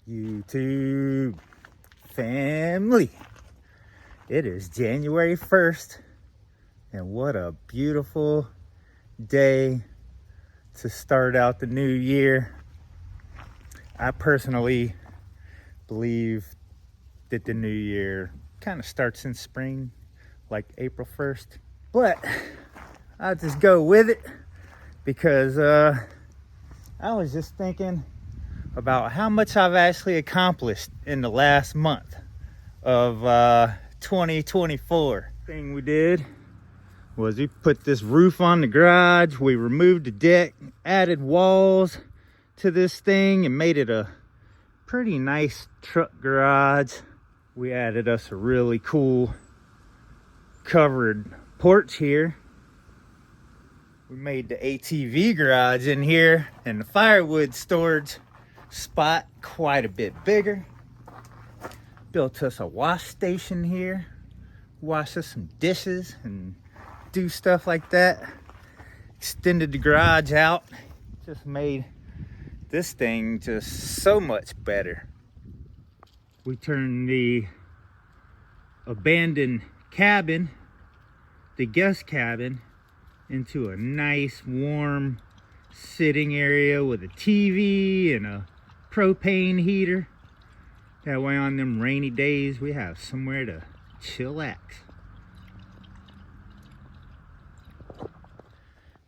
YouTube family. It is January 1st, and what a beautiful day to start out the new year. I personally believe that the new year kind of starts in spring, like April 1st, but I'll just go with it because I was just thinking about how much I've actually accomplished in the last month of 2024. Thing we did was we put this roof on the garage, we removed the deck, added walls to this thing and made it a pretty nice truck garage. We added us a really cool covered porch here. We made the ATV garage in here and the firewood storage spot quite a bit bigger. Built us a wash station here. Wash us some dishes and do stuff like that. Extended the garage out. Just made this thing just so much better. We turned the abandoned cabin, the guest cabin, into a nice warm sitting area with a TV and a propane heater. That way on them rainy days we have somewhere to chillax.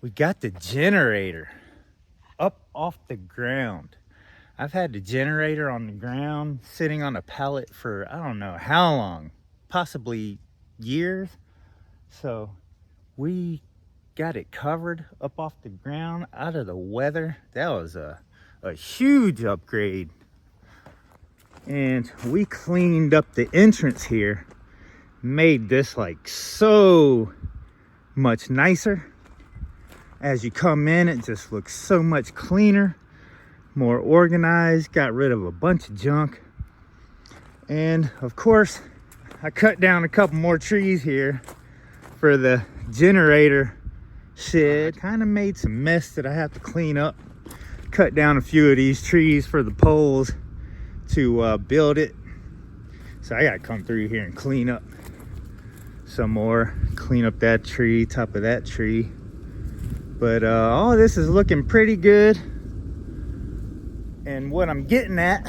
We got the generator up off the ground. I've had the generator on the ground sitting on a pallet for I don't know how long, possibly years. So we got it covered up off the ground out of the weather. That was a huge upgrade. And we cleaned up the entrance here, made this like so much nicer. As you come in, it just looks so much cleaner, more organized, got rid of a bunch of junk. And of course, I cut down a couple more trees here for the generator shed. Kind of made some mess that I have to clean up. Cut down a few of these trees for the poles to build it. So I gotta come through here and clean up some more. Clean up that tree, top of that tree. But all this is looking pretty good. And what I'm getting at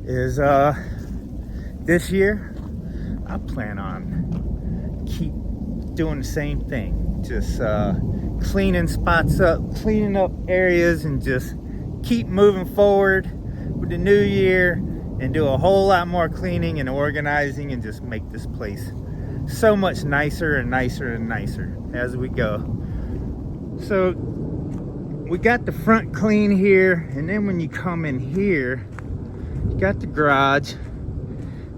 is this year, I plan on keep doing the same thing. Just cleaning spots up, cleaning up areas, and just keep moving forward with the new year and do a whole lot more cleaning and organizing and just make this place so much nicer and nicer and nicer as we go. So we got the front clean here, and then when you come in here, you got the garage.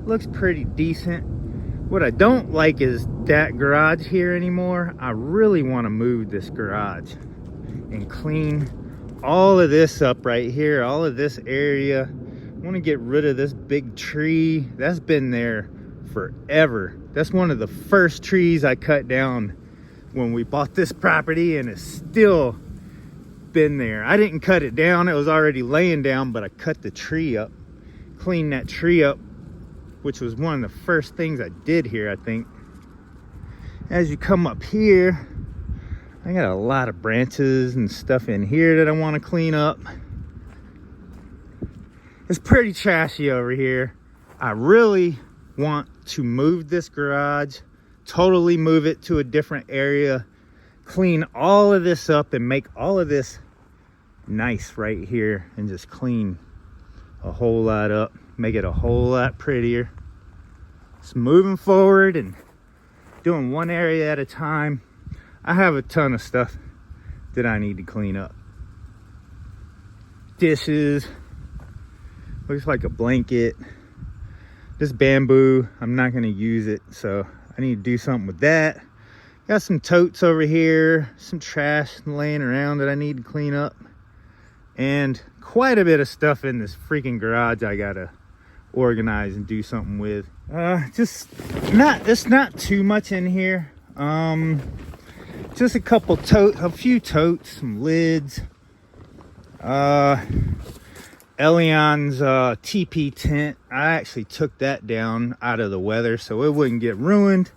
Looks pretty decent. What I don't like is that garage here anymore. I really want to move this garage and clean all of this up right here, all of this area. I want to get rid of this big tree that's been there forever. That's one of the first trees I cut down when we bought this property, and it's still been there. I didn't cut it down, it was already laying down, but I cut the tree up, cleaned that tree up, which was one of the first things I did here, I think. As you come up here, I got a lot of branches and stuff in here that I want to clean up. It's pretty trashy over here. I really want to move this garage, totally move it to a different area, clean all of this up and make all of this nice right here, and just clean a whole lot up, make it a whole lot prettier. Just moving forward and doing one area at a time. I have a ton of stuff that I need to clean up. Dishes, looks like a blanket. This bamboo, I'm not gonna use it, so I need to do something with that. Got some totes over here, some trash laying around that I need to clean up, and quite a bit of stuff in this freaking garage I gotta organize and do something with. It's not too much in here. Just a few totes, some lids, Elion's TP tent. I actually took that down out of the weather so it wouldn't get ruined.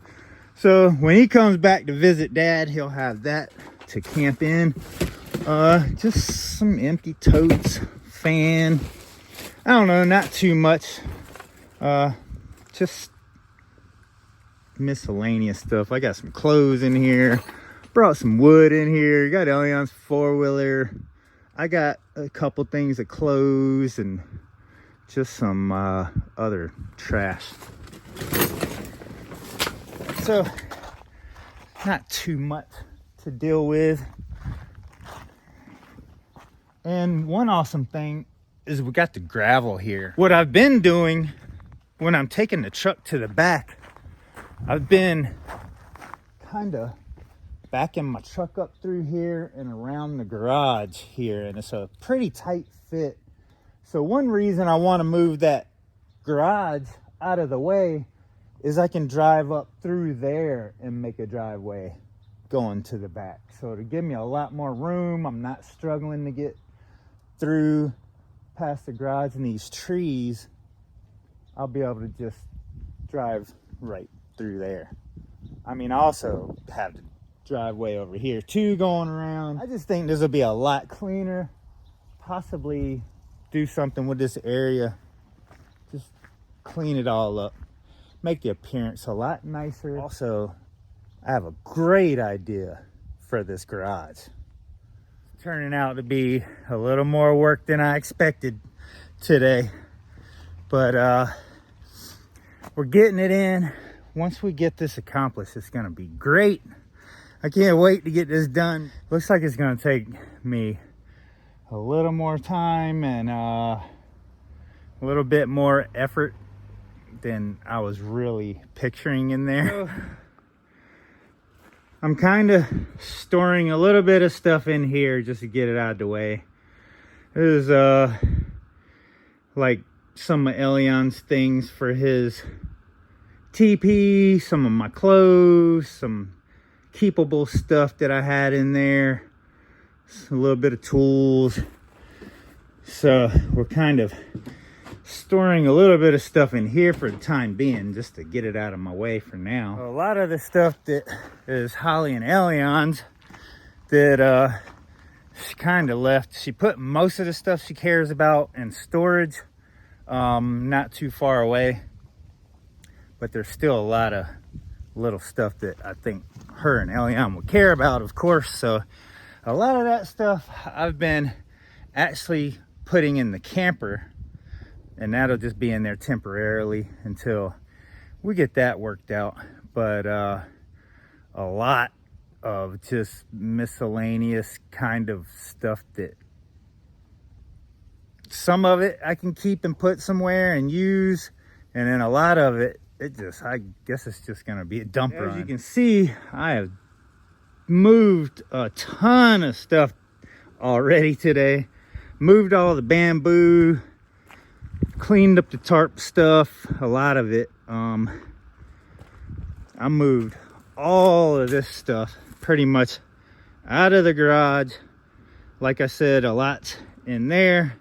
So when he comes back to visit Dad, he'll have that to camp in. Just some empty totes, fan. I don't know, not too much. Just miscellaneous stuff. I got some clothes in here. Brought some wood in here. Got Elion's 4-wheeler. I got a couple things of clothes and just some other trash. So, not too much to deal with. And one awesome thing is we got the gravel here. What I've been doing when I'm taking the truck to the back, I've been kind of backing my truck up through here and around the garage here, and it's a pretty tight fit. So one reason I want to move that garage out of the way is I can drive up through there and make a driveway going to the back. So to give me a lot more room, I'm not struggling to get through past the garage and these trees. I'll be able to just drive right through there. I mean, I also have the driveway over here too going around. I just think this will be a lot cleaner. Possibly do something with this area. Just clean it all up. Make the appearance a lot nicer. Also, I have a great idea for this garage. It's turning out to be a little more work than I expected today. But we're getting it in. Once we get this accomplished, it's gonna be great. I can't wait to get this done. Looks like it's gonna take me a little more time and a little bit more effort than I was really picturing in there. I'm kind of storing a little bit of stuff in here just to get it out of the way. This is like some of Elion's things for his TP, some of my clothes, some keepable stuff that I had in there, a little bit of tools. So we're kind of storing a little bit of stuff in here for the time being, just to get it out of my way for now. A lot of the stuff that is Holly and Elion's that she kind of left. She put most of the stuff she cares about in storage, not too far away, but there's still a lot of little stuff that I think her and Elion would care about, of course. So a lot of that stuff I've been actually putting in the camper, and that'll just be in there temporarily until we get that worked out. But a lot of just miscellaneous kind of stuff that some of it I can keep and put somewhere and use, and then a lot of it, I guess it's just gonna be a dump run. As you can see, I have moved a ton of stuff already today. Moved all the bamboo, cleaned up the tarp stuff, a lot of it. I moved all of this stuff pretty much out of the garage. Like I said, a lot in there.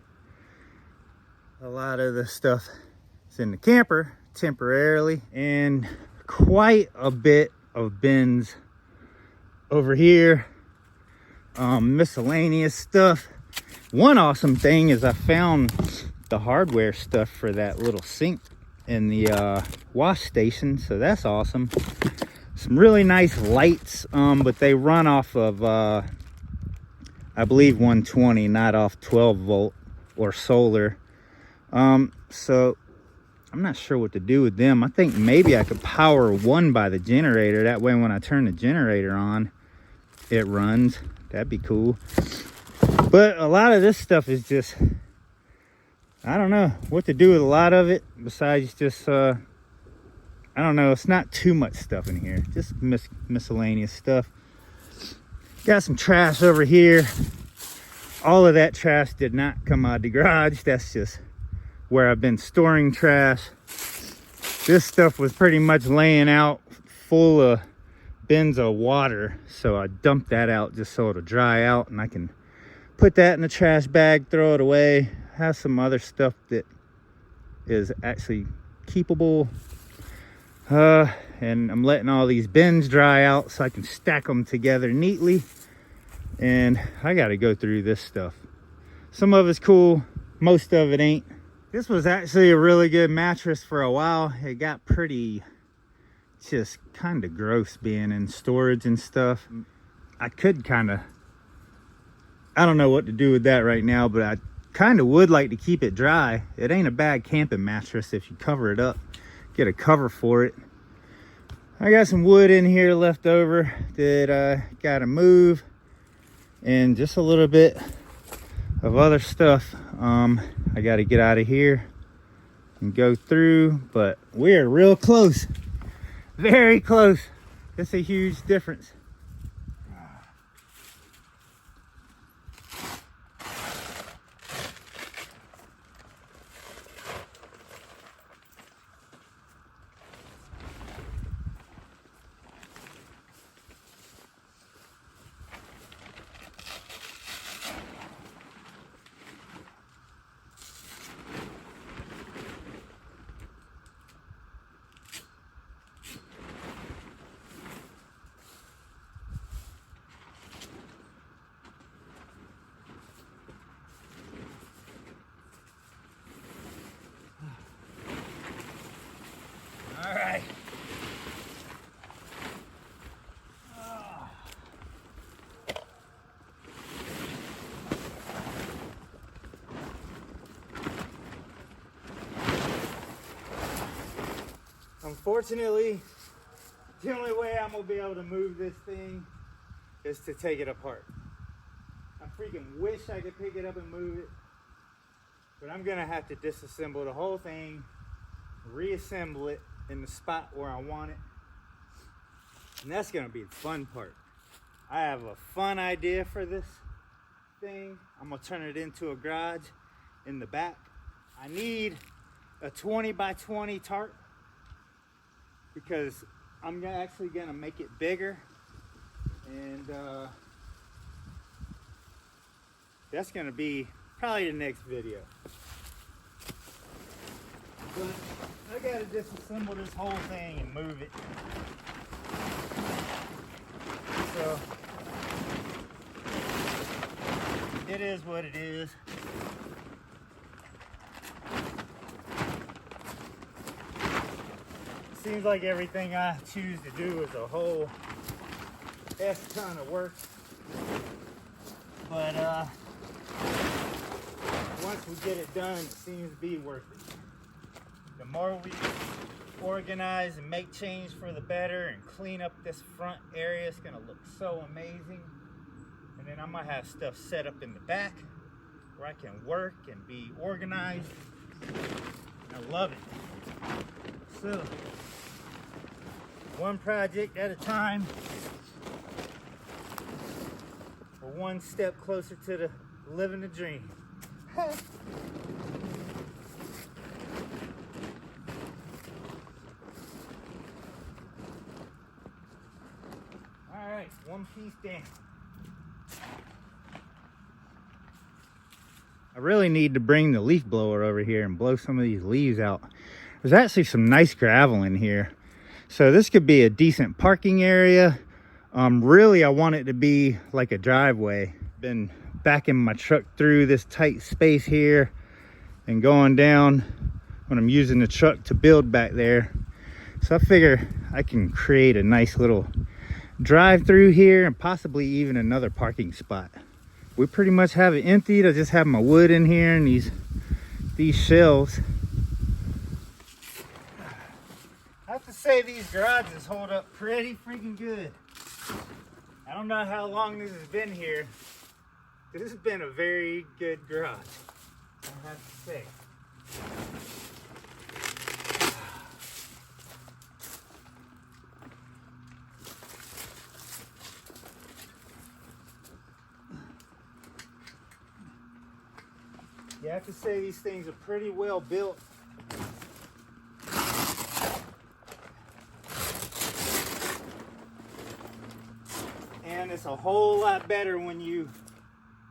A lot of the stuff is in the camper temporarily, and quite a bit of bins over here, miscellaneous stuff. One awesome thing is I found the hardware stuff for that little sink in the wash station, so that's awesome. Some really nice lights, but they run off of I believe 120, not off 12 volt or solar. So I'm not sure what to do with them. I think maybe I could power one by the generator. That way when I turn the generator on, it runs. That'd be cool. But a lot of this stuff is just, I don't know what to do with a lot of it besides just, I don't know. It's not too much stuff in here. Just miscellaneous stuff. Got some trash over here. All of that trash did not come out of the garage. That's just where I've been storing trash. This stuff was pretty much laying out full of bins of water, so I dumped that out just so it'll dry out and I can put that in the trash bag, throw it away. Has some other stuff that is actually keepable. And I'm letting all these bins dry out so I can stack them together neatly. And I got to go through this stuff. Some of it's cool, most of it ain't. This was actually a really good mattress for a while. It got pretty just kind of gross being in storage and stuff. I could kind of, I don't know what to do with that right now, but I kind of would like to keep it dry. It ain't a bad camping mattress if you cover it up, get a cover for it. I got some wood in here left over that I gotta move, and just a little bit of other stuff I got to get out of here and go through, but we're real close, very close. It's a huge difference. All right. Unfortunately, the only way I'm gonna be able to move this thing is to take it apart. I freaking wish I could pick it up and move it, but I'm gonna have to disassemble the whole thing, reassemble it in the spot where I want it, and that's gonna be the fun part. I have a fun idea for this thing. I'm gonna turn it into a garage in the back. I need a 20 by 20 tarp because I'm actually gonna make it bigger, and that's gonna be probably the next video. But I gotta disassemble this whole thing and move it. So it is what it is. Seems like everything I choose to do is a whole ton of work. But once we get it done, it seems to be worth it. The more we organize and make change for the better and clean up this front area, it's gonna look so amazing. And then I might have stuff set up in the back where I can work and be organized. I love it. So, one project at a time. We're one step closer to the living the dream. Alright, one piece down. I really need to bring the leaf blower over here and blow some of these leaves out. There's actually some nice gravel in here. So this could be a decent parking area. Really, I want it to be like a driveway. Been backing my truck through this tight space here and going down when I'm using the truck to build back there. So I figure I can create a nice little drive through here and possibly even another parking spot. We pretty much have it emptied. I just have my wood in here and these shelves. I have to say these garages hold up pretty freaking good. I don't know how long this has been here. This has been a very good garage, I have to say. You have to say these things are pretty well built. And it's a whole lot better when you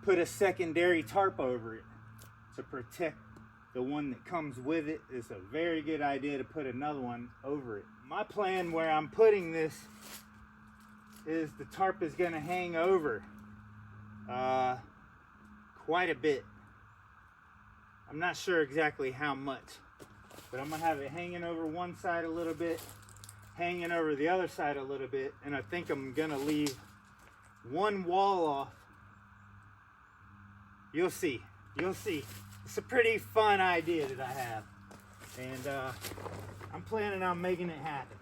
put a secondary tarp over it. to protect the one that comes with it, it's a very good idea to put another one over it. My plan where I'm putting this is the tarp is going to hang over quite a bit. I'm not sure exactly how much, but I'm going to have it hanging over one side a little bit, hanging over the other side a little bit, and I think I'm going to leave one wall off. You'll see. You'll see. It's a pretty fun idea that I have, and I'm planning on making it happen.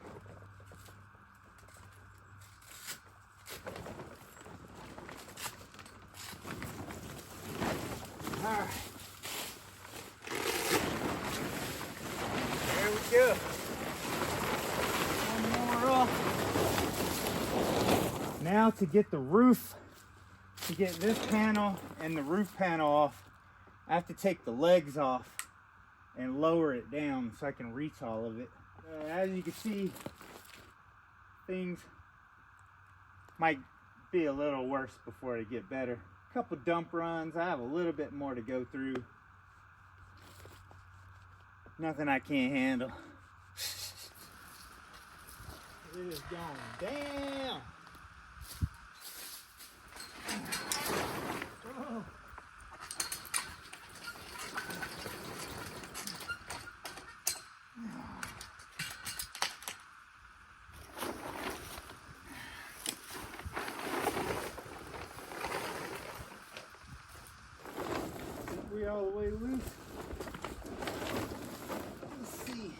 All right. There we go. One more off. Now to get the roof, to get this panel and the roof panel off, I have to take the legs off and lower it down so I can reach all of it. As you can see, things might be a little worse before they get better. A couple dump runs. I have a little bit more to go through. Nothing I can't handle. It is going down. Oh. We all the way loose. Let's see.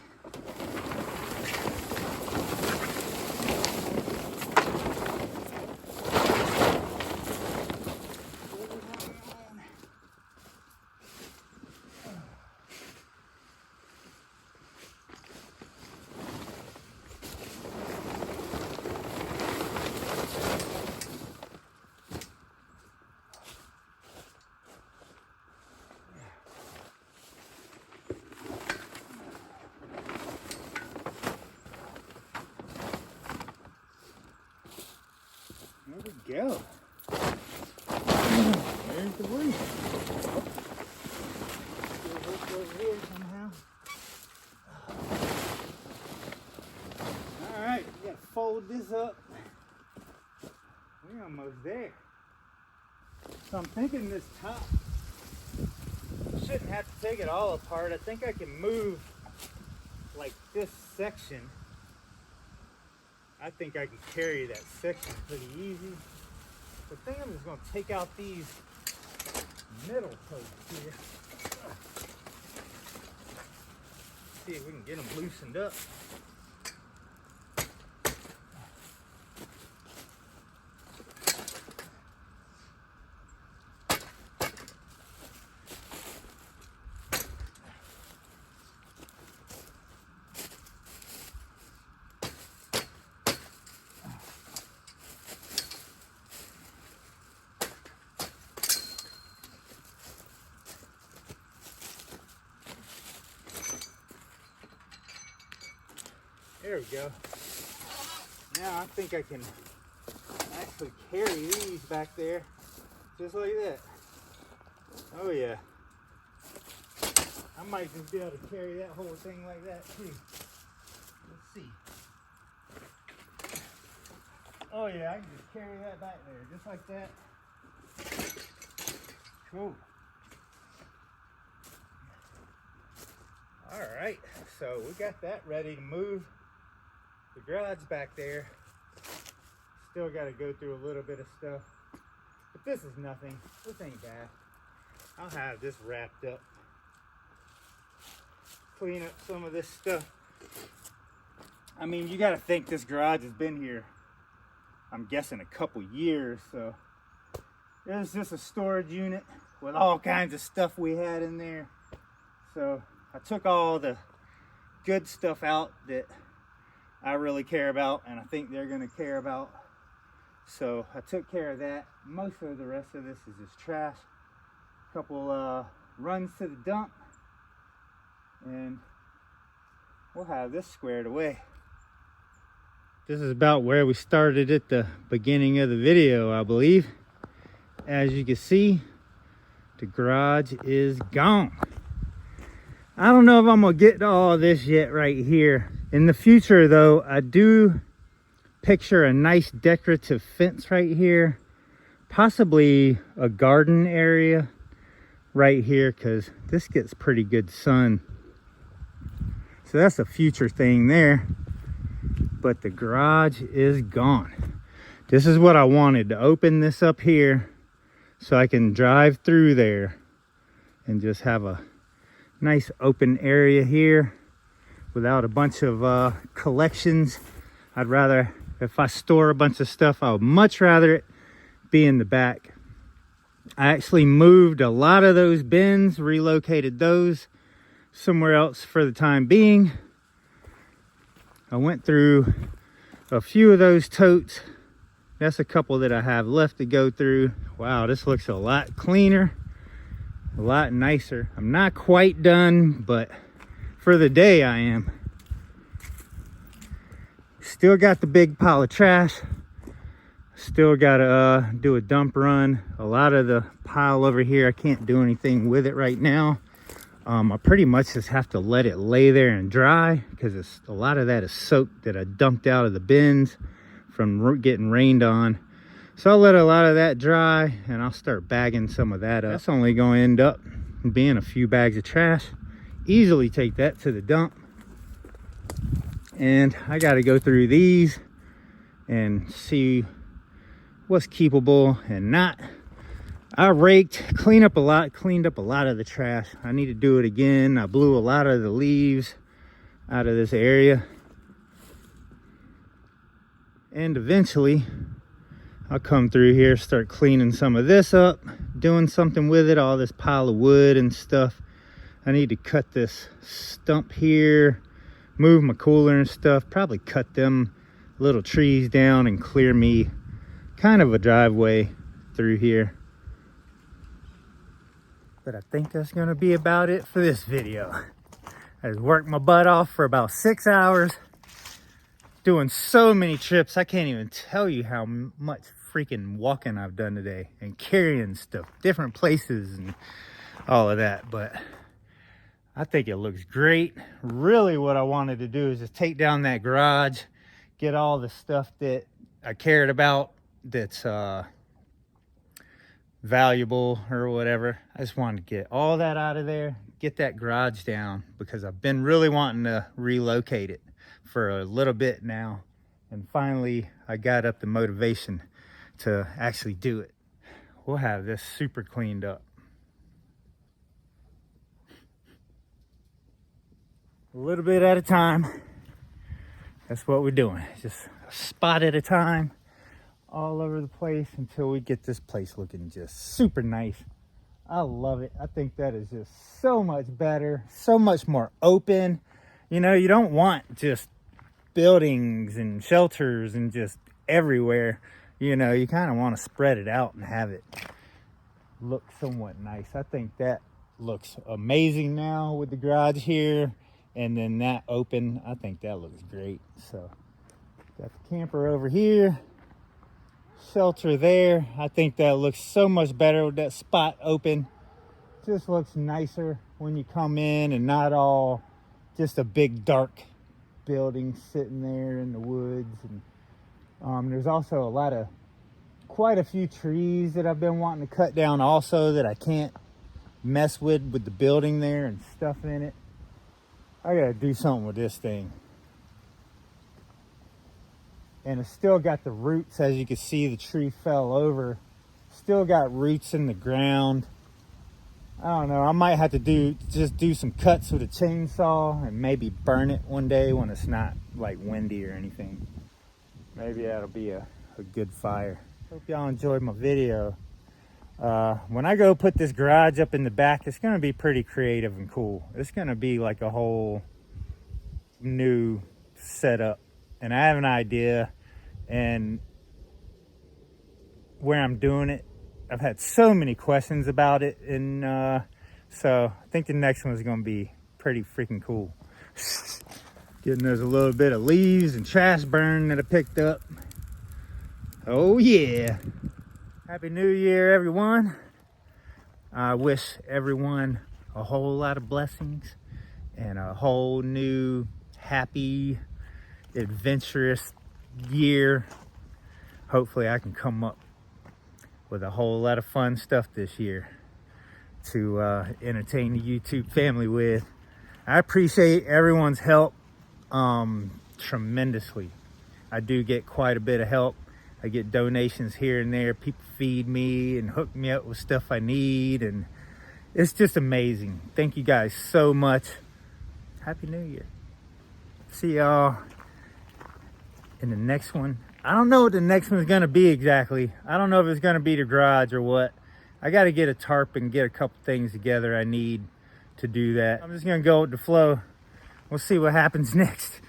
There we go. There's the roof. Still hooked over here somehow. Alright, we gotta fold this up. We're almost there. So I'm thinking this top, I shouldn't have to take it all apart. I think I can move like this section. I think I can carry that section pretty easy. So I think I'm just going to take out these middle posts here. See if we can get them loosened up. There we go. Now I think I can actually carry these back there just like that. Oh yeah. I might just be able to carry that whole thing like that too. Let's see. Oh yeah, I can just carry that back there just like that. Cool. All right, so we got that ready to move. The garage back there, still got to go through a little bit of stuff, but this is nothing. This ain't bad. I'll have this wrapped up, clean up some of this stuff. I mean, you got to think this garage has been here, I'm guessing, a couple years. So there's just a storage unit with all kinds of stuff we had in there. So I took all the good stuff out that I really care about, and I think they're going to care about. So I took care of that. Most of the rest of this is just trash. A couple runs to the dump, and we'll have this squared away. This is about where we started at the beginning of the video, I believe. As you can see, The garage is gone. I don't know if I'm gonna get to all this yet right here. In the future though, I do picture a nice decorative fence right here. Possibly a garden area right here, because this gets pretty good sun. So that's a future thing there. But the garage is gone. This is what I wanted, to open this up here so I can drive through there and just have a nice open area here without a bunch of collections. I'd rather, if I store a bunch of stuff, I would much rather it be in the back. I actually moved a lot of those bins, relocated those somewhere else for the time being. I went through a few of those totes. That's a couple that I have left to go through. Wow, this looks a lot cleaner, a lot nicer. I'm not quite done, but for the day I am. Still got the big pile of trash. Still gotta do a dump run. A lot of the pile over here, I can't do anything with it right now. I pretty much just have to let it lay there and dry, because a lot of that is soap that I dumped out of the bins from getting rained on. So I'll let a lot of that dry and I'll start bagging some of that up. That's only going to end up being a few bags of trash. Easily take that to the dump. And I got to go through these and see what's keepable and not. I raked, cleaned up a lot of the trash. I need to do it again. I blew a lot of the leaves out of this area. And eventually I'll come through here, start cleaning some of this up, doing something with it, all this pile of wood and stuff. I need to cut this stump here, move my cooler and stuff, probably cut them little trees down and clear me kind of a driveway through here. But I think that's gonna be about it for this video. I just worked my butt off for about 6 hours, doing so many trips. I can't even tell you how much freaking walking I've done today and carrying stuff, different places and all of that. But I think it looks great. Really what I wanted to do is just take down that garage, get all the stuff that I cared about that's valuable or whatever. I just wanted to get all that out of there, get that garage down, because I've been really wanting to relocate it for a little bit now, and finally I got up the motivation to actually do it. We'll have this super cleaned up. A little bit at a time. That's what we're doing. Just a spot at a time, all over the place, until we get this place looking just super nice. I love it. I think that is just so much better, so much more open. You know, you don't want just buildings and shelters and just everywhere. You know, you kind of want to spread it out and have it look somewhat nice. I think that looks amazing now with the garage here, and then that open. I think that looks great. So got the camper over here, shelter there. I think that looks so much better with that spot open. Just looks nicer when you come in, and not all just a big dark building sitting there in the woods. And there's also quite a few trees that I've been wanting to cut down also, that I can't mess with the building there and stuff in it. I gotta do something with this thing. And it's still got the roots. As you can see, the tree fell over. Still got roots in the ground. I don't know, I might have to do some cuts with a chainsaw and maybe burn it one day when it's not like windy or anything. Maybe that'll be a good fire. Hope y'all enjoyed my video. When I go put this garage up in the back, it's gonna be pretty creative and cool. It's gonna be like a whole new setup. And I have an idea, and where I'm doing it, I've had so many questions about it, and so I think the next one is going to be pretty freaking cool. Getting there's a little bit of leaves and trash burn that I picked up. Oh yeah. Happy New Year, everyone. I wish everyone a whole lot of blessings and a whole new happy, adventurous year. Hopefully I can come up with a whole lot of fun stuff this year to entertain the YouTube family with. I appreciate everyone's help tremendously. I do get quite a bit of help. I get donations here and there. People feed me and hook me up with stuff I need, and it's just amazing. Thank you guys so much. Happy New Year. See y'all in the next one. I don't know what the next one's gonna be exactly. I don't know if it's gonna be the garage or what. I gotta get a tarp and get a couple things together I need to do that. I'm just gonna go with the flow. We'll see what happens next.